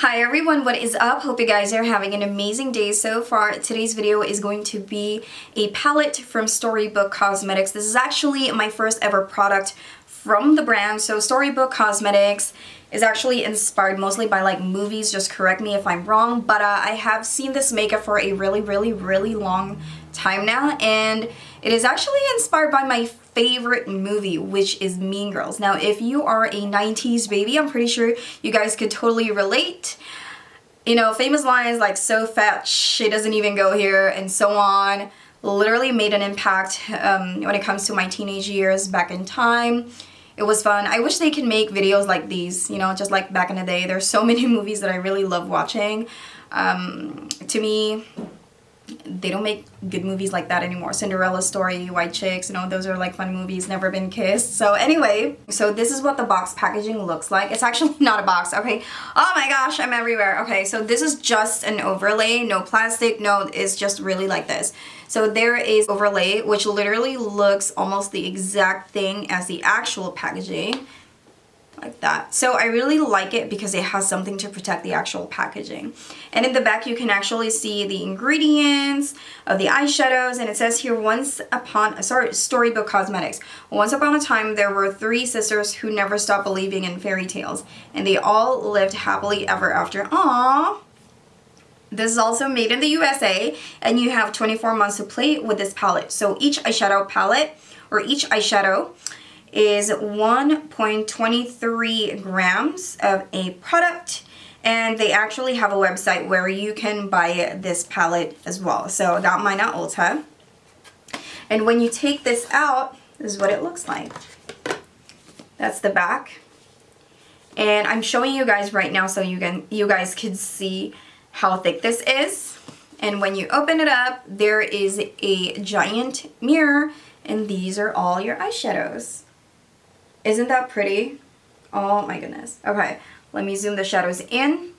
Hi everyone, what is up? Hope you guys are having an amazing day so far. Today's video is going to be a palette from Storybook Cosmetics. This is actually my first ever product from the brand. So Storybook Cosmetics is actually inspired mostly by like movies, just correct me if I'm wrong, but I have seen this makeup for a really long time now, and it is actually inspired by my favorite movie, which is Mean Girls. Now if you are a 90s baby, I'm pretty sure you guys could totally relate. You know, famous lines like "so fat she doesn't even go here" and so on literally made an impact when it comes to my teenage years back in time. It was fun. I wish they could make videos like these, you know, just like back in the day. There's so many movies that I really love watching. To me, they don't make good movies like that anymore. Cinderella Story, White Chicks, you know, those are like fun movies, Never Been Kissed. So anyway, so this is what the box packaging looks like. It's actually not a box, okay? Oh my gosh, I'm everywhere. Okay, so this is just an overlay, no plastic, no, it's just really like this. So there is overlay, which literally looks almost the exact thing as the actual packaging. Like that. So I really like it because it has something to protect the actual packaging. And in the back you can actually see the ingredients of the eyeshadows, and it says here Storybook Cosmetics. Once upon a time there were 3 sisters who never stopped believing in fairy tales, and they all lived happily ever after. Aww. This is also made in the USA, and you have 24 months to play with this palette. So each eyeshadow palette, or each eyeshadow, is 1.23 grams of a product, and they actually have a website where you can buy this palette as well. So I got mine at Ulta, and when you take this out, this is what it looks like. That's the back, and I'm showing you guys right now so you guys can see how thick this is. And when you open it up, there is a giant mirror, and these are all your eyeshadows. Isn't that pretty? Oh my goodness. Okay, let me zoom the shadows in.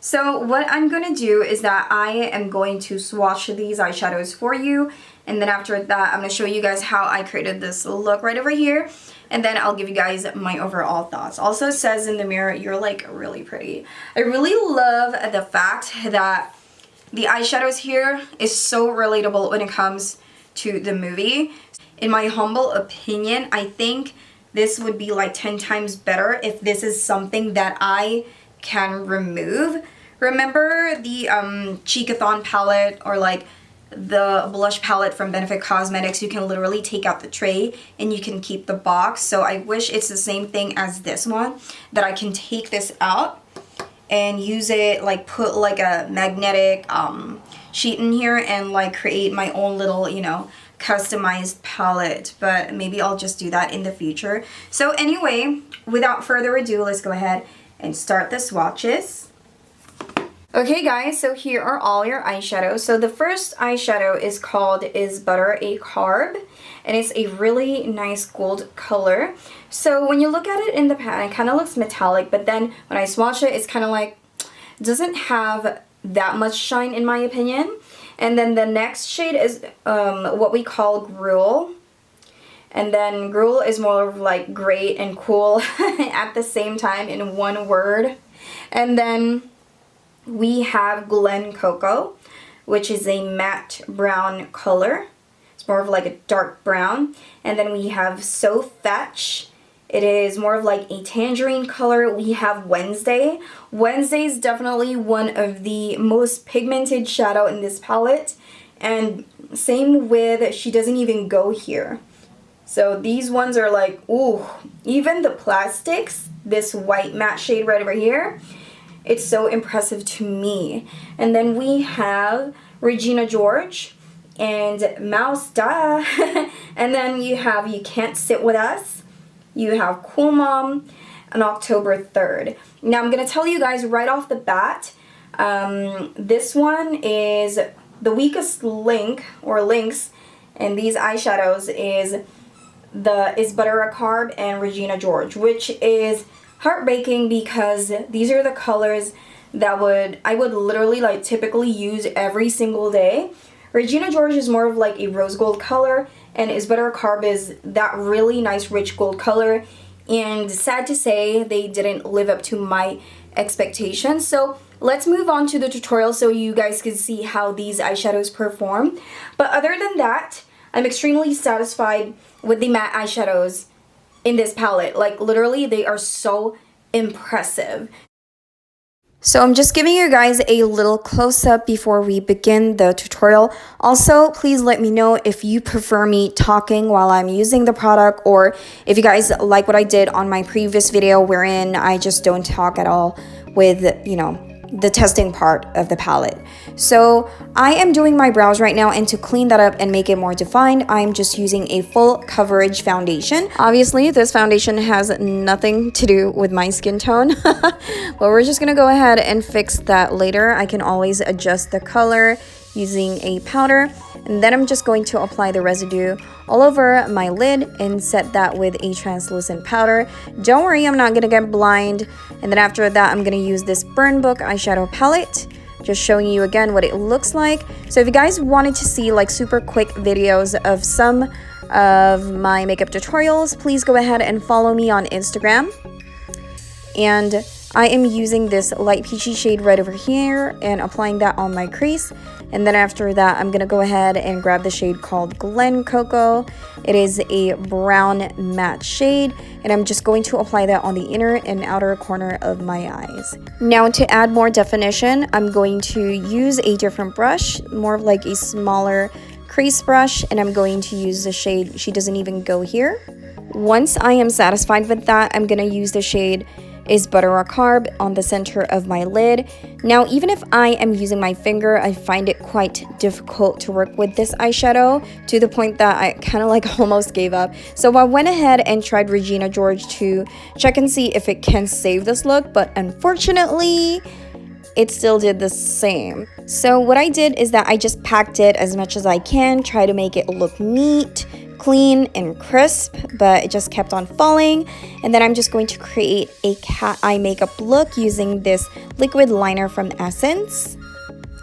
So what I'm going to do is that I am going to swatch these eyeshadows for you, and then after that I'm going to show you guys how I created this look right over here, and then I'll give you guys my overall thoughts. Also, it says in the mirror, "You're like really pretty." I really love the fact that the eyeshadows here is so relatable when it comes to the movie. In my humble opinion, I think this would be like 10 times better if this is something that I can remove. Remember the Cheekathon palette, or like the blush palette from Benefit Cosmetics? You can literally take out the tray and you can keep the box. So I wish it's the same thing as this one, that I can take this out and use it, like put like a magnetic sheet in here and like create my own little, you know, customized palette. But maybe I'll just do that in the future. So anyway, without further ado, let's go ahead and start the swatches. Okay guys, so here are all your eyeshadows. So the first eyeshadow is called Is Butter a Carb? And it's a really nice gold color. So when you look at it in the pan, it kind of looks metallic, but then when I swatch it, it's kind of like, doesn't have that much shine in my opinion. And then the next shade is what we call Gruel. And then Gruel is more of like great and cool at the same time in one word. And then we have Glen Coco, which is a matte brown color. It's more of like a dark brown. And then we have So Fetch. It is more of like a tangerine color. We have Wednesday. Wednesday is definitely one of the most pigmented shadow in this palette. And same with She Doesn't Even Go Here. So these ones are like, ooh, even the plastics, this white matte shade right over here, it's so impressive to me. And then we have Regina George and Mouse Da. And then you have You Can't Sit With Us. You have Cool Mom on October 3rd. Now I'm going to tell you guys right off the bat, this one is the weakest link or links in these eyeshadows is the Is Butter a Carb and Regina George, which is heartbreaking because these are the colors that I would literally like typically use every single day. Regina George is more of like a rose gold color, and Is Butter a Carb is that really nice rich gold color. And sad to say, they didn't live up to my expectations. So let's move on to the tutorial so you guys can see how these eyeshadows perform. But other than that, I'm extremely satisfied with the matte eyeshadows in this palette. Like literally, they are so impressive. So I'm just giving you guys a little close-up before we begin the tutorial. Also, please let me know if you prefer me talking while I'm using the product, or if you guys like what I did on my previous video wherein I just don't talk at all with, you know, the testing part of the palette. So I am doing my brows right now, and to clean that up and make it more defined, I'm just using a full coverage foundation. Obviously this foundation has nothing to do with my skin tone, but we're just gonna go ahead and fix that later. I can always adjust the color using a powder, and then I'm just going to apply the residue all over my lid and set that with a translucent powder. Don't worry, I'm not gonna get blind. And then after that, I'm gonna use this Burn Book eyeshadow palette, just showing you again what it looks like. So if you guys wanted to see like super quick videos of some of my makeup tutorials, please go ahead and follow me on Instagram. And I am using this light peachy shade right over here and applying that on my crease. And then after that, I'm going to go ahead and grab the shade called Glen Cocoa. It is a brown matte shade, and I'm just going to apply that on the inner and outer corner of my eyes. Now to add more definition, I'm going to use a different brush, more of like a smaller crease brush, and I'm going to use the shade She Doesn't Even Go Here. Once I am satisfied with that, I'm going to use the shade Is Butter a Carb on the center of my lid. Now, even if I am using my finger, I find it quite difficult to work with this eyeshadow, to the point that I kind of like almost gave up. So I went ahead and tried Regina George to check and see if it can save this look, but unfortunately, it still did the same. So what I did is that I just packed it as much as I can, try to make it look neat, clean and crisp, but it just kept on falling. And then I'm just going to create a cat eye makeup look using this liquid liner from Essence.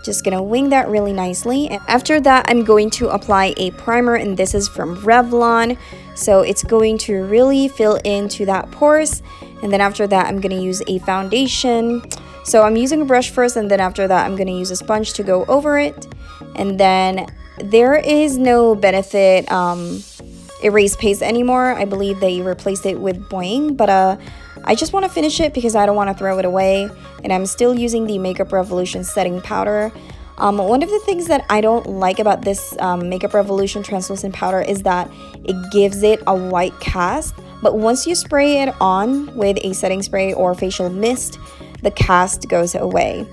Just gonna wing that really nicely. And after that, I'm going to apply a primer, and this is from Revlon. So it's going to really fill into that pores. And then after that, I'm gonna use a foundation. So I'm using a brush first, and then after that, I'm gonna use a sponge to go over it. And then there is no Benefit erase paste anymore. I believe they replaced it with Boing, but I just want to finish it because I don't want to throw it away. And I'm still using the Makeup Revolution setting powder. One of the things that I don't like about this Makeup Revolution translucent powder is that it gives it a white cast, but once you spray it on with a setting spray or facial mist, the cast goes away.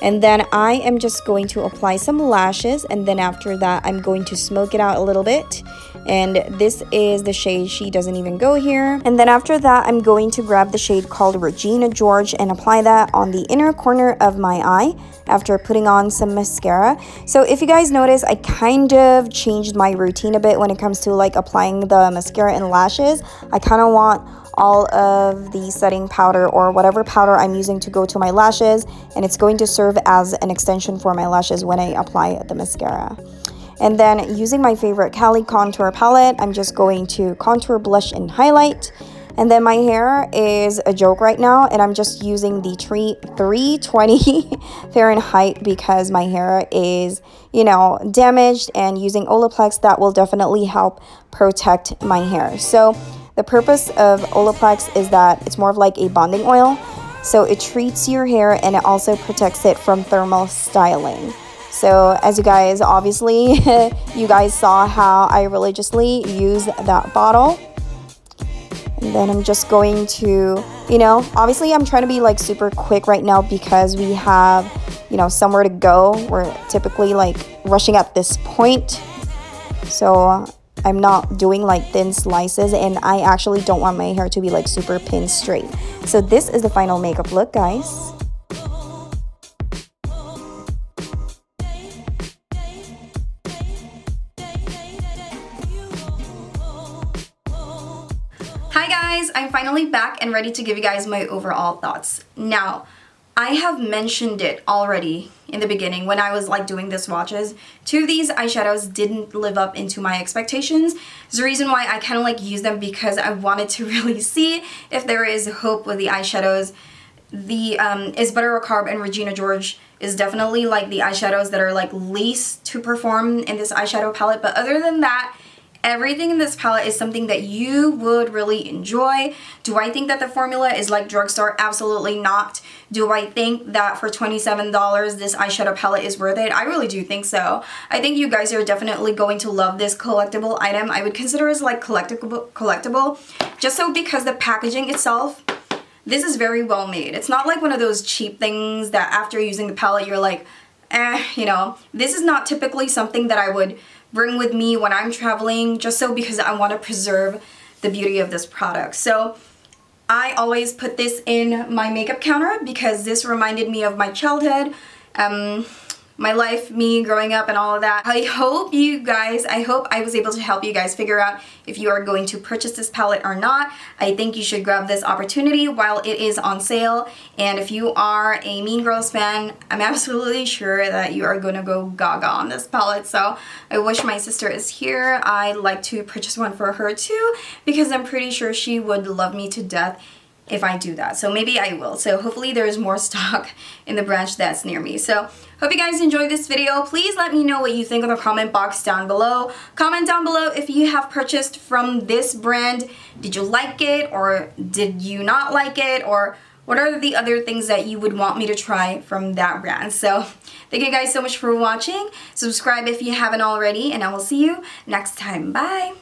And then I am just going to apply some lashes, and then after that I'm going to smoke it out a little bit. And this is the shade She Doesn't Even Go Here. And then after that, I'm going to grab the shade called Regina George and apply that on the inner corner of my eye after putting on some mascara. So if you guys notice, I kind of changed my routine a bit when it comes to like applying the mascara and lashes. I kind of want all of the setting powder or whatever powder I'm using to go to my lashes, and it's going to serve as an extension for my lashes when I apply the mascara. And then using my favorite Cali contour palette, I'm just going to contour, blush, and highlight. And then my hair is a joke right now, and I'm just using the 320 Fahrenheit because my hair is, you know, damaged, and using Olaplex, that will definitely help protect my hair. So the purpose of Olaplex is that it's more of like a bonding oil. So it treats your hair and it also protects it from thermal styling. So as you guys, obviously, you guys saw how I religiously use that bottle. And then I'm just going to, you know, obviously I'm trying to be like super quick right now because we have, you know, somewhere to go. We're typically like rushing at this point. So I'm not doing like thin slices, and I actually don't want my hair to be like super pin straight. So this is the final makeup look, guys. Hi guys, I'm finally back and ready to give you guys my overall thoughts. Now, I have mentioned it already in the beginning when I was like doing the swatches. Two of these eyeshadows didn't live up into my expectations. There's a reason why I kind of like use them, because I wanted to really see if there is hope with the eyeshadows. the Is Butter a Carb and Regina George is definitely like the eyeshadows that are like least to perform in this eyeshadow palette. But other than that, everything in this palette is something that you would really enjoy. Do I think that the formula is like drugstore? Absolutely not. Do I think that for $27 this eyeshadow palette is worth it? I really do think so. I think you guys are definitely going to love this collectible item. I would consider it as like collectible just so because the packaging itself, this is very well made. It's not like one of those cheap things that after using the palette you're like, you know. This is not typically something that I would bring with me when I'm traveling, just so because I want to preserve the beauty of this product. So I always put this in my makeup counter because this reminded me of my childhood, my life, me growing up and all of that. I hope I was able to help you guys figure out if you are going to purchase this palette or not. I think you should grab this opportunity while it is on sale. And if you are a Mean Girls fan, I'm absolutely sure that you are gonna go gaga on this palette. So I wish my sister is here. I'd like to purchase one for her too because I'm pretty sure she would love me to death if I do that. So maybe I will. So hopefully there's more stock in the branch that's near me. So hope you guys enjoyed this video. Please let me know what you think in the comment box down below. Comment down below if you have purchased from this brand. Did you like it or did you not like it? Or what are the other things that you would want me to try from that brand? So thank you guys so much for watching. Subscribe if you haven't already and I will see you next time. Bye!